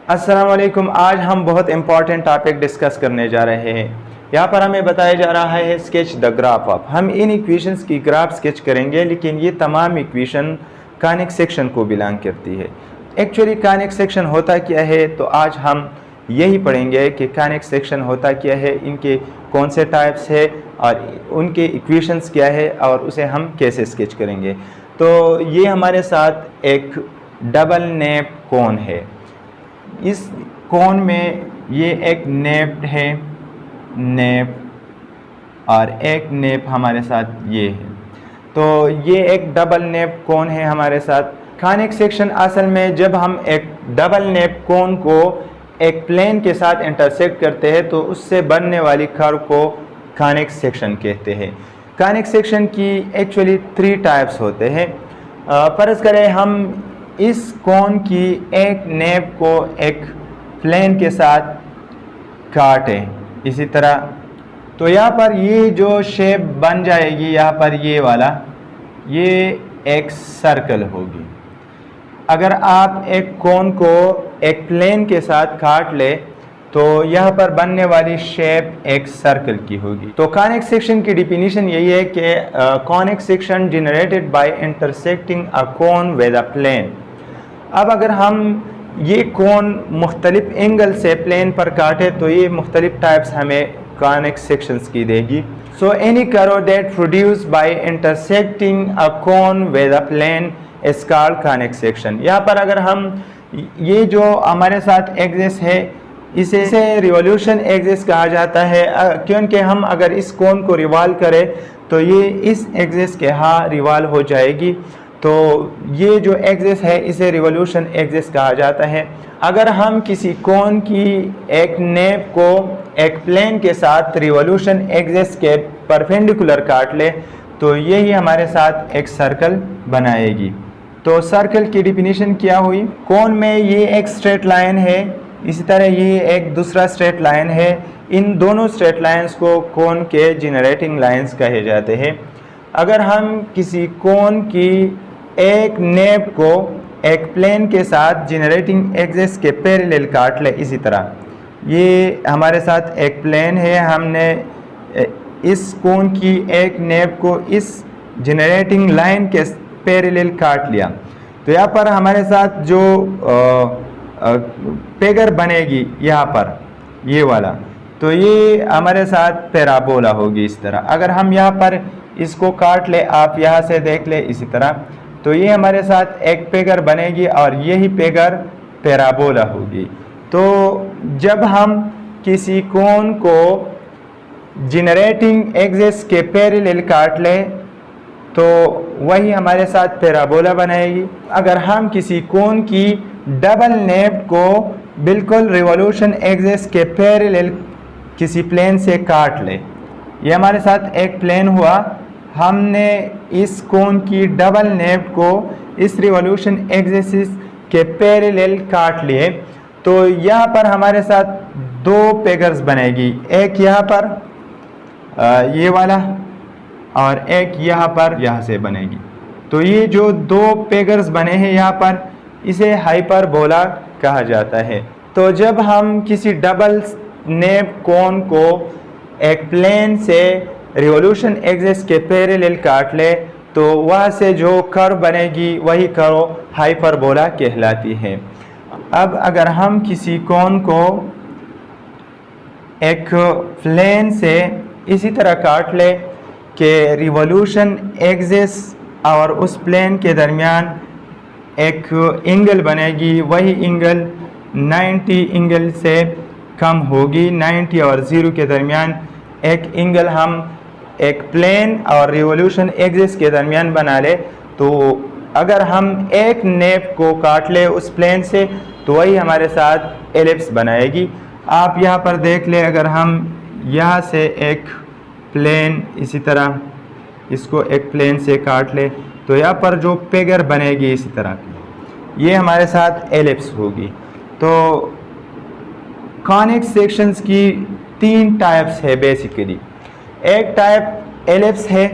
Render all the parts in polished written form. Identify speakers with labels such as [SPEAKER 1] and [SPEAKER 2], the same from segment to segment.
[SPEAKER 1] अस्सलाम वालेकुम। आज हम बहुत इंपॉर्टेंट टॉपिक डिस्कस करने जा रहे हैं। यहाँ पर हमें बताया जा रहा है स्केच द ग्राफ ऑफ। हम इन इक्वेशंस की ग्राफ स्केच करेंगे, लेकिन ये तमाम इक्वेशन कॉनिक सेक्शन को बिलोंग करती है। एक्चुअली कॉनिक सेक्शन होता क्या है, तो आज हम यही पढ़ेंगे कि कॉनिक सेक्शन होता क्या है, इनके कौन से टाइप्स है और उनके इक्वेशंस क्या है और उसे हम कैसे स्केच करेंगे। तो ये हमारे साथ एक डबल नेप कोन है। इस कोन में ये एक नेप है, नेप, और एक नेप हमारे साथ ये है। तो ये एक डबल नेप कोन है हमारे साथ। कॉनिक सेक्शन असल में जब हम एक डबल नेप कोन को एक प्लेन के साथ इंटरसेक्ट करते हैं तो उससे बनने वाली कर्व को कॉनिक सेक्शन कहते हैं। कॉनिक सेक्शन की एक्चुअली 3 टाइप्स होते हैं। फर्ज करें हम इस कोन की एक नेप को एक प्लेन के साथ काटें इसी तरह, तो यहाँ पर ये जो शेप बन जाएगी, यहाँ पर ये वाला, ये एक सर्कल होगी। अगर आप एक कोन को एक प्लेन के साथ काट ले तो यहाँ पर बनने वाली शेप एक सर्कल की होगी। तो कॉनिक सेक्शन की डिफिनीशन यही है कि conic section generated by intersecting a cone with a plane. अब अगर हम ये कोन मुख्तलिफ एंगल से प्लेन पर काटे तो ये मुख्तलिफ टाइप्स हमें कॉनिक सेक्शंस की देगी। So any curve that produce by intersecting a cone with a plane is called conic section. यहाँ पर अगर हम ये जो हमारे साथ एक्सिस है इसे रिवॉल्यूशन एक्सिस कहा जाता है, क्योंकि हम अगर इस कोन को रिवॉल्व करें तो ये इस एक्सिस के यहाँ रिवॉल्व हो जाएगी। तो ये जो एक्सिस है इसे रिवॉल्यूशन एक्सिस कहा जाता है। अगर हम किसी कोन की एक नेप को एक प्लेन के साथ रिवॉल्यूशन एक्सिस के परपेंडिकुलर काट ले तो यही हमारे साथ एक सर्कल बनाएगी। तो सर्कल की डिफिनीशन क्या हुई? कोन में ये एक स्ट्रेट लाइन है, इसी तरह ये एक दूसरा स्ट्रेट लाइन है। इन दोनों स्ट्रेट लाइंस को कोन के जनरेटिंग लाइंस कहे जाते हैं। अगर हम किसी कोन की एक नेप को एक प्लेन के साथ जनरेटिंग एक्सिस के पैरेलल काट ले, इसी तरह ये हमारे साथ एक प्लेन है, हमने इस कोन की एक नेप को इस जनरेटिंग लाइन के पैरेलल काट लिया, तो यहाँ पर हमारे साथ जो फिगर बनेगी यहाँ पर ये वाला, तो ये हमारे साथ पैराबोला होगी इस तरह। अगर हम यहाँ पर इसको काट ले, आप यहाँ से देख ले इसी तरह, तो ये हमारे साथ एक फिगर बनेगी और यही फिगर पैराबोला होगी। तो जब हम किसी कोन को जनरेटिंग एक्सिस के पैरेलल काट ले तो वही हमारे साथ पैराबोला बनाएगी। अगर हम किसी कोन की डबल नेप को बिल्कुल रिवॉल्यूशन एक्सिस के पैरेलल किसी प्लेन से काट ले, ये हमारे साथ एक प्लेन हुआ, हमने इस कोन की डबल नेप को इस रिवॉल्यूशन एक्सिस के पैरेलल काट लिए, तो यहाँ पर हमारे साथ 2 फिगर्स बनेगी, एक यहाँ पर ये वाला और एक यहाँ पर यहाँ से बनेगी। तो ये जो 2 फिगर्स बने हैं यहाँ पर, इसे हाइपरबोला कहा जाता है। तो जब हम किसी डबल नेप कोन को एक प्लेन से रिवॉल्यूशन एक्सिस के पैरेलल काट ले तो वहाँ से जो कर्व बनेगी वही कर्व हाइपरबोला कहलाती है। अब अगर हम किसी कोन को एक प्लेन से इसी तरह काट ले कि रिवॉल्यूशन एक्सिस और उस प्लेन के दरमियान एक एंगल बनेगी, वही एंगल 90 एंगल से कम होगी। 90 और 0 के दरमियान एक एंगल हम एक प्लेन और रिवॉल्यूशन एक्सिस के दरमियान बना ले, तो अगर हम एक नेप को काट ले उस प्लेन से तो वही हमारे साथ एलिप्स बनाएगी। आप यहाँ पर देख ले, अगर हम यहाँ से एक प्लेन इसी तरह इसको एक प्लेन से काट ले तो यहाँ पर जो फिगर बनेगी इसी तरह की, ये हमारे साथ एलिप्स होगी। तो कॉनिक सेक्शंस की 3 टाइप्स है बेसिकली। एक टाइप एलिप्स है,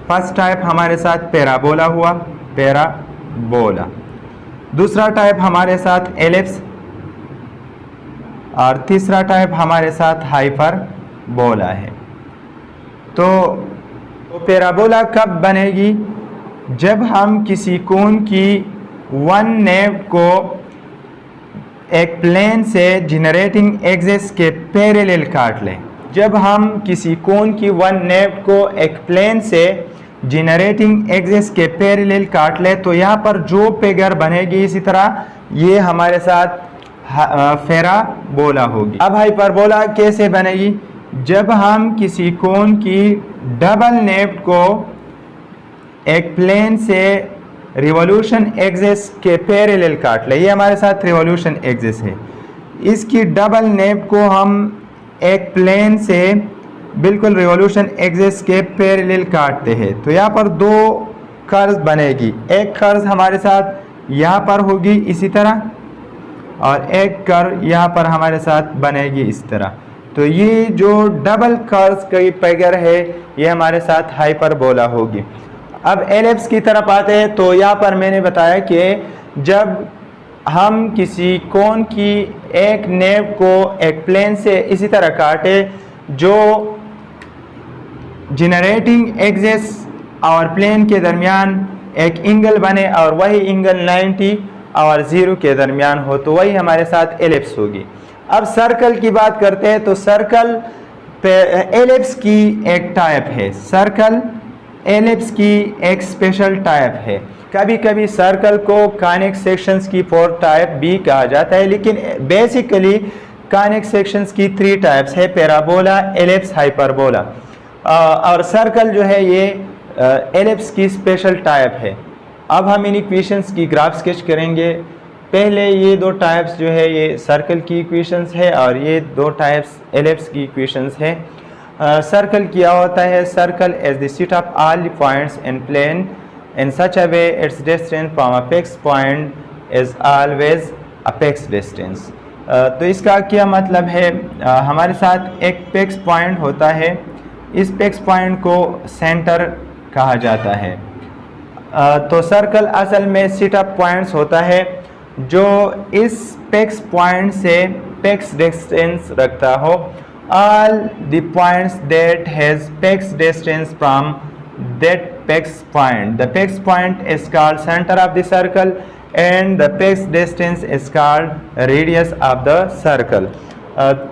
[SPEAKER 1] फर्स्ट टाइप हमारे साथ पैराबोला हुआ, पैराबोला। दूसरा टाइप हमारे साथ एलिप्स, और तीसरा टाइप हमारे साथ हाइपरबोला है। तो पैराबोला कब बनेगी? जब हम किसी कोण की वन नेव को एक प्लेन से जनरेटिंग एक्सिस के पैरेलल काट लें। जब हम किसी कोण की वन नेव को एक प्लेन से जनरेटिंग एक्सिस के पैरेलल काट लें तो यहाँ पर जो फिगर बनेगी इसी तरह ये हमारे साथ पैराबोला होगी। अब हाइपरबोला कैसे बनेगी? जब हम किसी कोण की डबल नेव को एक प्लेन से रिवॉल्यूशन एक्सिस के पैरेलल काट ले, ये हमारे साथ रिवॉल्यूशन एक्सिस है, इसकी डबल नेव को हम एक प्लेन से बिल्कुल रिवॉल्यूशन एक्सिस के पैरेलल काटते हैं तो यहाँ पर दो कर्व बनेगी। एक कर्व हमारे साथ यहाँ पर होगी इसी तरह और एक कर्व यहाँ पर हमारे साथ बनेगी इस तरह। तो ये जो डबल कर्व की फिगर है ये हमारे साथ हाइपरबोला होगी। अब एलिप्स की तरफ आते हैं तो यहाँ पर मैंने बताया कि जब हम किसी कोण की एक नेव को एक प्लेन से इसी तरह काटे जो जनरेटिंग एक्सिस और प्लेन के दरमियान एक एंगल बने और वही एंगल 90 और 0 के दरमियान हो तो वही हमारे साथ एलिप्स होगी। अब सर्कल की बात करते हैं तो सर्कल एलिप्स की एक टाइप है, सर्कल एलिप्स की एक स्पेशल टाइप है। कभी कभी सर्कल को कॉनिक सेक्शंस की 4 टाइप भी कहा जाता है, लेकिन बेसिकली कॉनिक सेक्शंस की 3 टाइप्स है, पैराबोला, एलिप्स, हाइपरबोला। और सर्कल जो है ये एलिप्स की स्पेशल टाइप है। अब हम इन इक्वेशंस की ग्राफ स्केच करेंगे। पहले ये 2 टाइप्स जो है ये सर्कल की इक्वेशंस है और ये 2 टाइप्स एलिप्स की इक्वेशंस है। सर्कल क्या होता है? Circle is the set of all the points in plane in such a way its distance from apex point is always apex distance. तो इसका क्या मतलब है? हमारे साथ एक पेक्स पॉइंट होता है, इस पेक्स पॉइंट को सेंटर कहा जाता है। तो सर्कल असल में सेट ऑफ पॉइंट्स होता है जो इस पेक्स पॉइंट से पेक्स डिस्टेंस रखता हो। All the points that has pex distance from that pex point. The pex point is called center of the circle and the pex distance is called radius of the circle.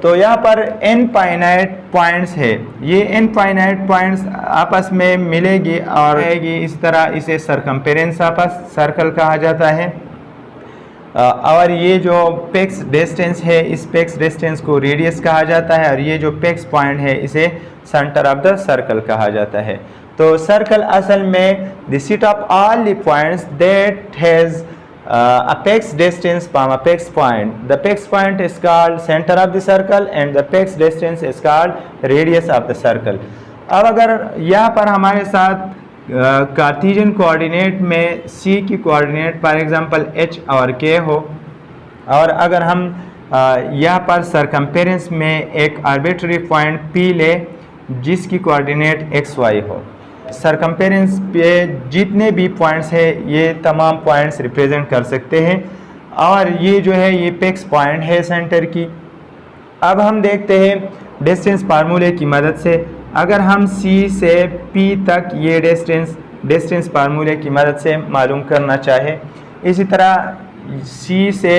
[SPEAKER 1] तो यहाँ पर infinite points है, ये infinite points आपस में मिलेगी और रहेगी इस तरह, इसे सरकमफेरेंस ऑफ सर्कल कहा जाता है। और ये जो पेक्स डिस्टेंस है इस पेक्स डिस्टेंस को रेडियस कहा जाता है और ये जो पेक्स पॉइंट है इसे सेंटर ऑफ द सर्कल कहा जाता है। तो सर्कल असल में the set of all the points that has a pex distance from a pex point. The pex point is called center of the circle and the pex distance is called radius of the circle. अब अगर यहाँ पर हमारे साथ Cartesian coordinate में C की coordinate for example H और K हो और अगर हम यहाँ पर सरकमफेरेंस में एक आर्बिट्ररी पॉइंट P ले जिसकी कोऑर्डिनेट XY हो, सरकमफेरेंस पे जितने भी पॉइंट्स है ये तमाम पॉइंट्स रिप्रेजेंट कर सकते हैं और ये जो है ये पेक्स पॉइंट है सेंटर की। अब हम देखते हैं डिस्टेंस फार्मूले की मदद से, अगर हम C से P तक ये डिस्टेंस फार्मूले की मदद से मालूम करना चाहे, इसी तरह C से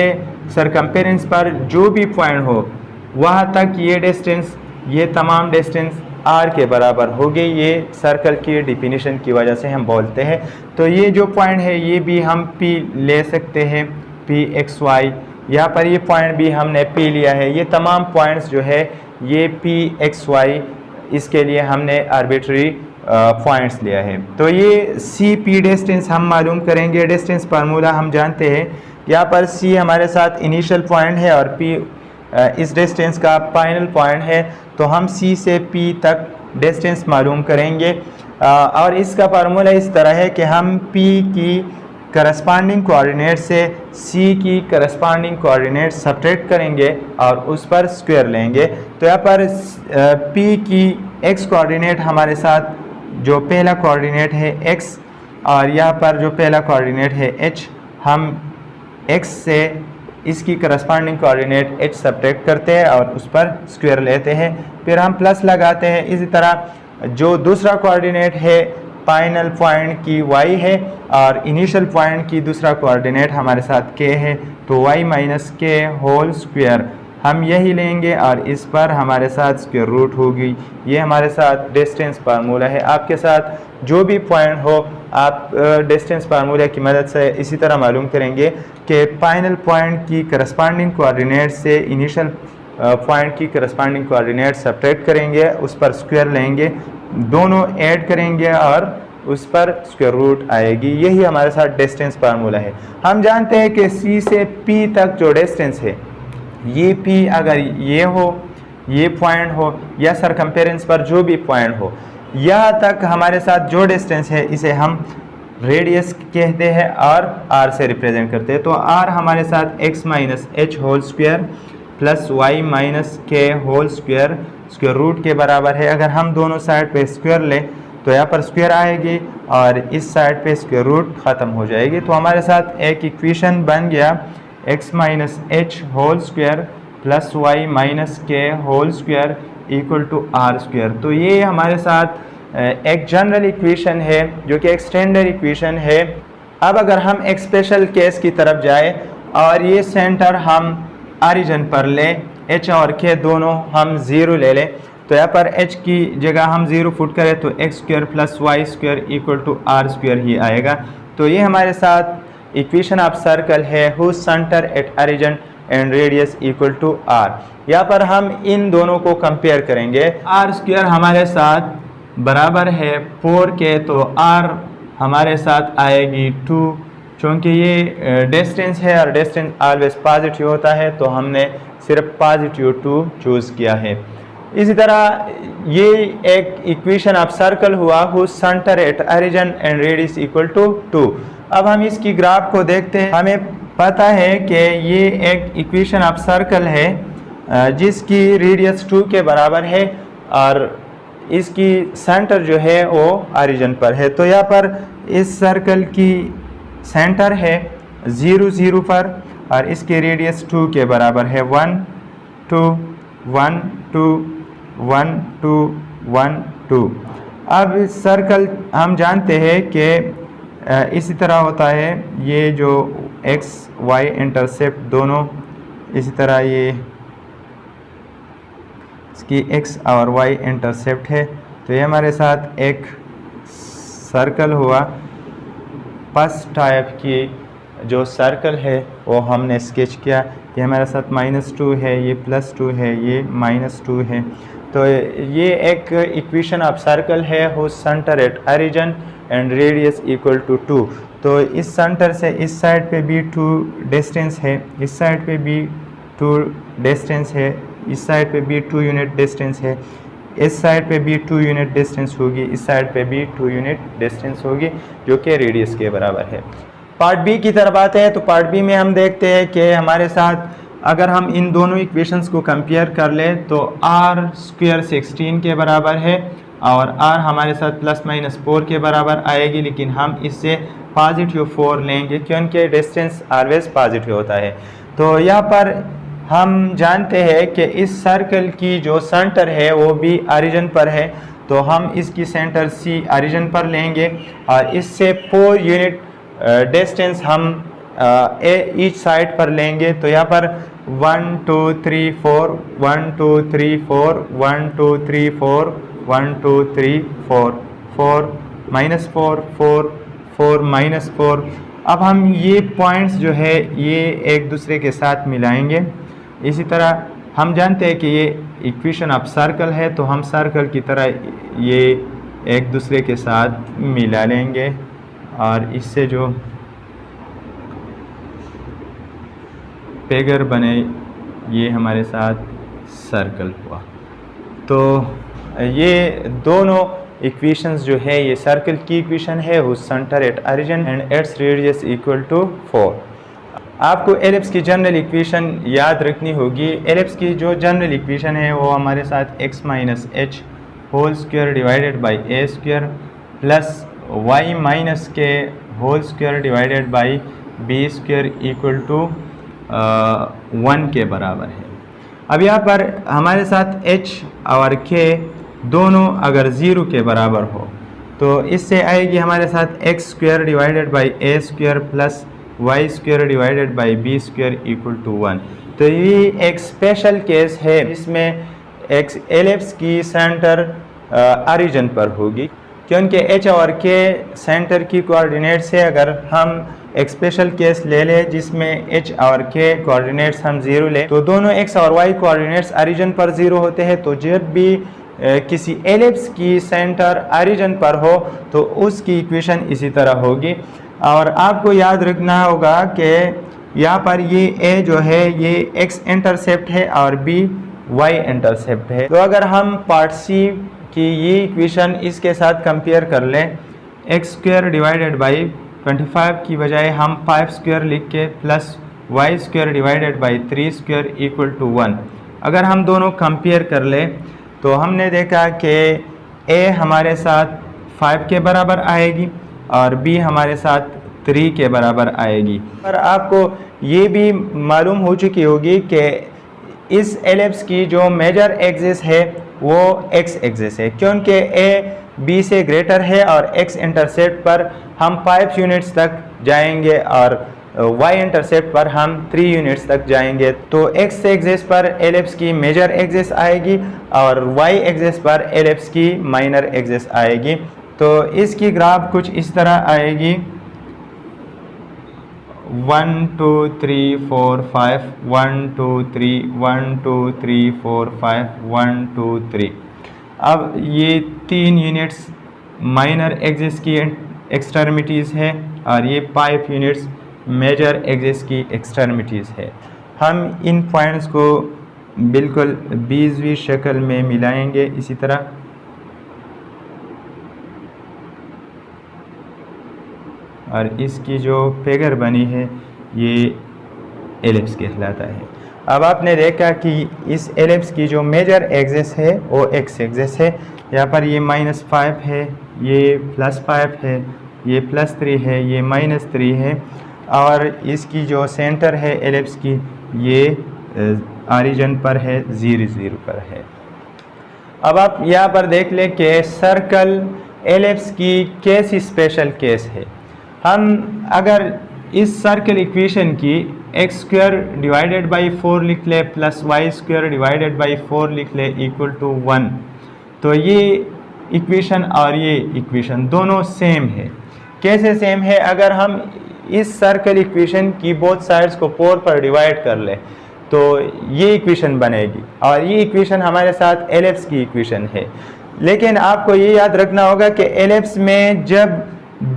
[SPEAKER 1] सरकमफेरेंस पर जो भी पॉइंट हो वहाँ तक ये डिस्टेंस, ये तमाम डिस्टेंस R के बराबर होगी। ये सर्कल की डिफिनीशन की वजह से हम बोलते हैं। तो ये जो पॉइंट है ये भी हम P ले सकते हैं, PXY, यहाँ पर ये पॉइंट भी हमने P लिया है। ये तमाम पॉइंट्स जो है ये PXY, इसके लिए हमने आर्बिट्ररी पॉइंट्स लिया है। तो ये CP डिस्टेंस हम मालूम करेंगे। डिस्टेंस फार्मूला हम जानते हैं, यहाँ पर C हमारे साथ इनिशियल पॉइंट है और P इस डिस्टेंस का फाइनल पॉइंट है। तो हम C से P तक डिस्टेंस मालूम करेंगे और इसका फार्मूला इस तरह है कि हम P की करस्पॉन्डिंग कोऑर्डिनेट से C की करस्पॉन्डिंग कोऑर्डिनेट सब्ट्रैक्ट करेंगे और उस पर स्क्वायर लेंगे। तो यहाँ पर P की x कोऑर्डिनेट हमारे साथ जो पहला कोऑर्डिनेट है x और यहाँ पर जो पहला कोऑर्डिनेट है h, हम x से इसकी करस्पॉन्डिंग कोऑर्डिनेट h सब्ट्रैक्ट करते हैं और उस पर स्क्वायर लेते हैं, फिर हम प्लस लगाते हैं। इसी तरह जो दूसरा कोऑर्डिनेट है फाइनल पॉइंट की y है और इनिशियल पॉइंट की दूसरा कोऑर्डिनेट हमारे साथ k है, तो y minus k whole square हम यही लेंगे और इस पर हमारे साथ स्क्वायर रूट होगी। ये हमारे साथ डिस्टेंस फार्मूला है। आपके साथ जो भी पॉइंट हो आप डिस्टेंस फार्मूला की मदद से इसी तरह मालूम करेंगे कि फाइनल पॉइंट की करस्पॉन्डिंग कोऑर्डिनेट से इनिशियल पॉइंट की करस्पॉन्डिंग कोऑर्डिनेट सब्ट्रैक्ट करेंगे, उस पर स्क्वायर लेंगे, दोनों ऐड करेंगे और उस पर स्क्वायर रूट आएगी। यही हमारे साथ डिस्टेंस फार्मूला है। हम जानते हैं कि C से P तक जो डिस्टेंस है, ये P अगर ये हो, ये पॉइंट हो या सरकमफेरेंस पर जो भी पॉइंट हो, यहाँ तक हमारे साथ जो डिस्टेंस है इसे हम रेडियस कहते हैं और r से रिप्रेजेंट करते हैं। तो r हमारे साथ x minus h whole square plus y minus k whole square square root के बराबर है। अगर हम दोनों साइड पे स्क्वायर लें तो यहाँ पर स्क्वायर आएगी और इस साइड पे स्क्वायर रूट ख़त्म हो जाएगी। तो हमारे साथ एक इक्वेशन बन गया x minus h whole square plus y minus k whole square equal to r square. तो ये हमारे साथ एक जनरल इक्वेशन है जो कि एक स्टैंडर्ड इक्वेशन है। अब अगर हम एक स्पेशल केस की तरफ जाए और ये सेंटर हम ऑरिजिन पर लें, h और k दोनों हम 0 ले लें, तो यहाँ पर h की जगह हम 0 पुट करें तो x square plus y square equal to r square ही आएगा। तो ये हमारे साथ इक्वेशन ऑफ सर्कल है whose centre at origin and radius equal to r। यहाँ पर हम इन दोनों को कंपेयर करेंगे। आर स्क्वायर हमारे साथ बराबर है 4 के, तो r हमारे साथ आएगी 2। चूँकि ये डिस्टेंस है और डिस्टेंस ऑलवेज पॉजिटिव होता है तो हमने सिर्फ पॉजिटिव 2 चूज़ किया है। इसी तरह ये एक इक्वेशन ऑफ सर्कल हुआ whose centre at origin and radius equal to 2। अब हम इसकी ग्राफ को देखते हैं। हमें पता है कि ये एक इक्वेशन ऑफ सर्कल है जिसकी रेडियस 2 के बराबर है और इसकी सेंटर जो है वो ऑरिजिन पर है। तो यहाँ पर इस सर्कल की सेंटर है 0 0 पर और इसकी रेडियस 2 के बराबर है। 1 2 1 2 1 2 1 2। अब इस सर्कल हम जानते हैं कि इसी तरह होता है, ये जो x y इंटरसेप्ट दोनों इसी तरह ये इसकी x और y इंटरसेप्ट है। तो ये हमारे साथ एक सर्कल हुआ। फर्स्ट टाइप की जो सर्कल है वो हमने स्केच किया। ये हमारे साथ -2 है, ये +2 है, ये -2 है। तो ये एक इक्वेशन ऑफ सर्कल है whose centre at origin and radius equal to 2। तो इस सेंटर से इस साइड पे भी 2 डिस्टेंस है, इस साइड पे भी 2 डिस्टेंस है, इस साइड पे भी 2 यूनिट डिस्टेंस है, इस साइड पे भी 2 यूनिट डिस्टेंस होगी, इस साइड पे भी 2 यूनिट डिस्टेंस होगी जो कि रेडियस के बराबर है। पार्ट बी की तरफ आते हैं। तो पार्ट बी में हम देखते हैं कि हमारे साथ अगर हम इन दोनों इक्वेशंस को कंपेयर कर लें तो r स्क्वायर 16 के बराबर है और r हमारे साथ ±4 के बराबर आएगी, लेकिन हम इससे पॉजिटिव 4 लेंगे क्योंकि डिस्टेंस ऑलवेज पॉजिटिव होता है। तो यहाँ पर हम जानते हैं कि इस सर्कल की जो सेंटर है वो भी ऑरिजिन पर है, तो हम इसकी सेंटर C ऑरिजिन पर लेंगे और इससे 4 यूनिट डिस्टेंस हम ईच साइड पर लेंगे। तो यहाँ पर 1 2 3 4 1 2 3 4 1 2 3 4 1 2 3 4 4 -4 4 4 -4। अब हम ये पॉइंट्स जो है ये एक दूसरे के साथ मिलाएंगे। इसी तरह हम जानते हैं कि ये इक्वेशन ऑफ सर्कल है, तो हम सर्कल की तरह ये एक दूसरे के साथ मिला लेंगे और इससे जो फिगर बने ये हमारे साथ सर्कल हुआ। तो ये दोनों इक्वेशंस जो है ये सर्कल की इक्वेशन है whose centre at origin and its radius equal to 4। आपको एलिप्स की जनरल इक्वेशन याद रखनी होगी। एलिप्स की जो जनरल इक्वेशन है वो हमारे साथ x minus h whole square divided by a square plus y minus k whole square divided by b square equal to 1 के बराबर है। अब यहाँ पर हमारे साथ h और k दोनों अगर 0 के बराबर हो तो इससे आएगी हमारे साथ x square divided by a square plus y square divided by b square equal to 1। तो ये एक स्पेशल केस है इसमें एक्स एलिप्स की सेंटर ओरिजिन पर होगी, क्योंकि एच और के सेंटर की कोऑर्डिनेट से अगर हम एक स्पेशल केस ले लें जिसमें एच और के कोऑर्डिनेट्स हम 0 लें तो दोनों एक्स और वाई कोऑर्डिनेट्स ओरिजिन पर 0 होते हैं। तो जब भी किसी एलिप्स की सेंटर ओरिजिन पर हो तो उसकी इक्वेशन इसी तरह होगी। और आपको याद रखना होगा कि यहाँ पर ये ए जो है ये एक्स इंटरसेप्ट है और बी वाई इंटरसेप्ट है। तो अगर हम पार्ट सी की ये इक्वेशन इसके साथ कंपेयर कर लें, एक्स स्क्वायर डिवाइडेड बाई 25 की बजाय हम 5 स्क्वायर लिख के plus y square divided by 3 square equal to 1, अगर हम दोनों कंपेयर कर लें तो हमने देखा कि ए हमारे साथ 5 के बराबर आएगी और बी हमारे साथ 3 के बराबर आएगी। पर आपको ये भी मालूम हो चुकी होगी कि इस एलिप्स की जो मेजर एक्सिस है वो एक्स एक्सिस है, क्योंकि ए बी से ग्रेटर है और एक्स इंटरसेप्ट पर हम 5 यूनिट्स तक जाएंगे और y इंटरसेप्ट पर हम 3 यूनिट्स तक जाएंगे। तो x एक्सिस पर एलिप्स की मेजर एक्सिस आएगी और y एक्सिस पर एलिप्स की माइनर एक्सिस आएगी। तो इसकी ग्राफ कुछ इस तरह आएगी 1 2 3 4 5 1 2 3 1 2 3 4 5 1 2 3। अब ये 3 यूनिट्स माइनर एक्सिस की एक्सट्रीमिटीज़ है और ये 5 यूनिट्स मेजर एक्सिस की एक्सट्रीमिटीज़ है। हम इन पॉइंट्स को बिल्कुल बीजवी शक्ल में मिलाएंगे इसी तरह। और इसकी जो फिगर बनी है ये एलिप्स कहलाता है। अब आपने देखा कि इस एलिप्स की जो मेजर एक्सिस है वो एक्स एक्सिस है। यहाँ पर ये -5 है, ये +5 है, ये +3 है, ये -3 है और इसकी जो सेंटर है एलिप्स की ये ओरिजिन पर है, 0 0 पर है। अब आप यहाँ पर देख लें कि सर्कल एलिप्स की कैसी स्पेशल केस है। हम अगर इस सर्कल इक्वेशन की एक्स स्क्वायर डिवाइडेड बाई 4 लिख ले plus y square divided by 4 लिख ले इक्वल टू 1, तो ये इक्वेशन और ये इक्वेशन दोनों सेम है। कैसे सेम है? अगर हम इस सर्कल इक्वेशन की बोथ साइड्स को 4 पर डिवाइड कर ले तो ये इक्वेशन बनेगी और ये इक्वेशन हमारे साथ एलिप्स की इक्वेशन है। लेकिन आपको ये याद रखना होगा कि एलिप्स में जब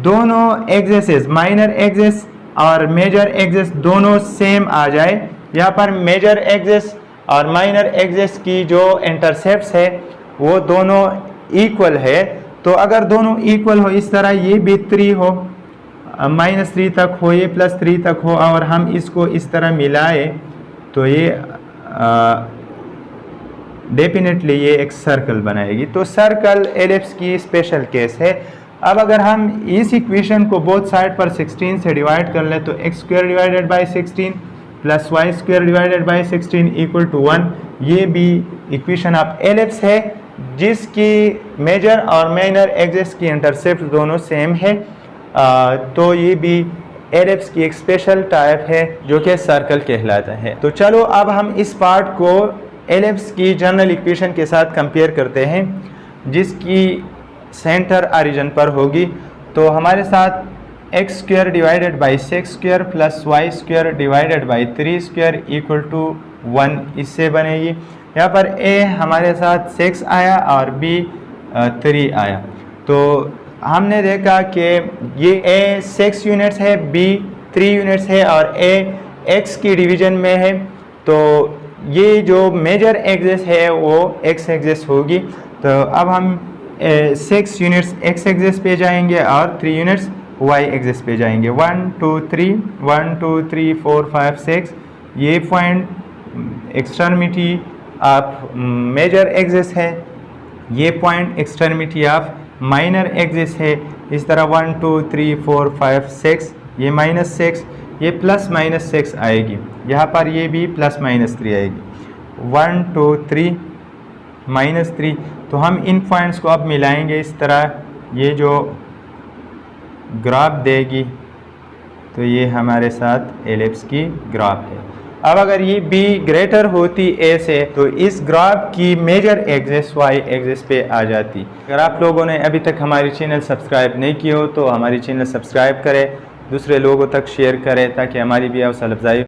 [SPEAKER 1] दोनों एक्सिस माइनर एक्सिस और मेजर एक्सिस दोनों सेम आ जाए, यहाँ पर मेजर एक्सिस और माइनर एक्सिस की जो इंटरसेप्ट्स है वो दोनों इक्वल है। तो अगर दोनों इक्वल हो, इस तरह ये भी 3 हो, -3 तक हो, ये +3 तक हो और हम इसको इस तरह मिलाए तो ये डेफिनेटली ये एक सर्कल बनाएगी। तो सर्कल एलिप्स की स्पेशल केस है। अब अगर हम इस इक्वेशन को बोथ साइड पर 16 से डिवाइड कर ले तो x square divided by 16 plus y square divided by 16 equal to 1, ये भी इक्वेशन ऑफ एलिप्स है जिसकी मेजर और माइनर एक्सिस की इंटरसेप्ट दोनों सेम है। तो ये भी एलिप्स की एक स्पेशल टाइप है जो कि सर्कल कहलाता है। तो चलो अब हम इस पार्ट को एलिप्स की जनरल इक्वेशन के साथ कंपेयर करते हैं जिसकी सेंटर ओरिजिन पर होगी। तो हमारे साथ x square divided by 6 square plus y square divided by 3 square equal to 1 इससे बनेगी। यहाँ पर ए हमारे साथ 6 आया और बी 3 आया। तो हमने देखा कि ये ए 6 यूनिट्स है, बी 3 यूनिट्स है और ए एक्स की डिवीजन में है। तो ये जो मेजर एक्सिस है वो एक्स एक्सिस होगी। तो अब हम 6 यूनिट्स एक्स एक्सिस पे जाएंगे और 3 यूनिट्स वाई एक्सिस पे जाएंगे। 1 2 3 1 2 3 4 5 6 ये point extremity of major axis है, ये point extremity of minor axis है। इस तरह 1 2 3 4 5 6 ये -6, ये प्लस माइनस 6 आएगी, यहाँ पर ये भी प्लस माइनस 3 आएगी। 1 2 3 -3। तो हम इन पॉइंट्स को अब मिलाएंगे इस तरह, ये जो ग्राफ देगी तो ये हमारे साथ एलिप्स की ग्राफ है। अब अगर ये b ग्रेटर होती a से तो इस ग्राफ की मेजर एक्सिस y एक्सिस पे आ जाती। अगर आप लोगों ने अभी तक हमारी चैनल सब्सक्राइब नहीं की हो तो हमारी चैनल सब्सक्राइब करें, दूसरे लोगों तक शेयर करें ताकि हमारी भी हौसला अफजाई